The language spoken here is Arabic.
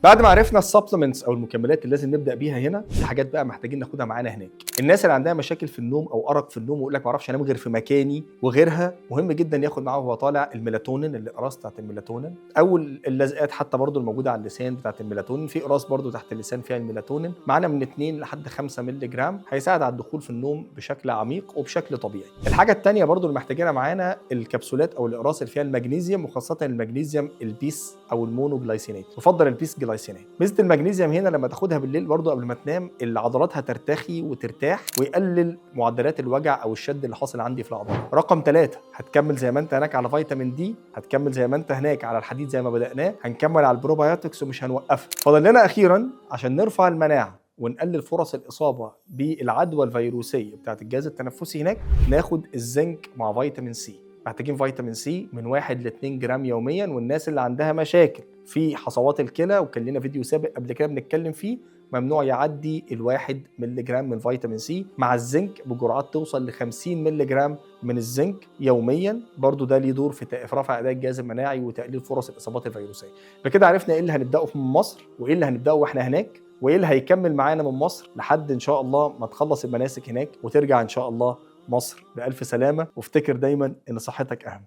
بعد ما عرفنا السبلمنتس او المكملات اللي لازم نبدا بيها هنا، في حاجات بقى محتاجين ناخدها معانا هناك. الناس اللي عندها مشاكل في النوم او ارق في النوم ويقول لك ما اعرفش انام غير في مكاني وغيرها، مهم جدا ياخد معاه وهو طالع الميلاتونين، الاقراص بتاعت الميلاتونين او اللزقات حتى برضو الموجوده على اللسان بتاعت الميلاتونين. في اقراص برضو تحت اللسان فيها الميلاتونين، معانا من 2 لحد 5 مللي جرام، هيساعد على الدخول في النوم بشكل عميق وبشكل طبيعي. الحاجه الثانيه برضو اللي محتاجينها معانا الكبسولات او الاقراص اللي فيها المغنيسيوم، وخاصه المغنيسيوم البيس او المونوجلايسينات، يفضل البيس جلايسينات. ميزه المغنيسيوم هنا لما تاخدها بالليل برضو قبل ما تنام، العضلات هترتخي وترتاح ويقلل معدلات الوجع او الشد اللي حاصل عندي في العضلات. رقم 3، هتكمل زي ما انت هناك على فيتامين دي، هتكمل زي ما انت هناك على الحديد زي ما بدأناه، هنكمل على البروبايوتكس ومش هنوقفها. فاضل لنا اخيرا عشان نرفع المناعه ونقلل فرص الاصابه بالعدوى الفيروسيه بتاعت الجهاز التنفسي هناك، ناخد الزنك مع فيتامين سي. محتاجين فيتامين سي من 1 ل 2 جرام يوميا، والناس اللي عندها مشاكل في حصوات الكلى، وكان لنا فيديو سابق قبل كده بنتكلم فيه، ممنوع يعدي ال1 مللي جرام من فيتامين سي مع الزنك بجرعات توصل ل 50 مللي جرام من الزنك يوميا. برضو ده ليه دور في رفع اداء الجهاز المناعي وتقليل فرص الاصابات الفيروسيه. بكده عرفنا ايه اللي هنبداه من مصر وايه اللي هنبداه واحنا هناك، وايه اللي هيكمل معانا من مصر لحد ان شاء الله ما تخلص المناسك هناك وترجع ان شاء الله مصر بألف سلامة. وافتكر دايما ان صحتك اهم.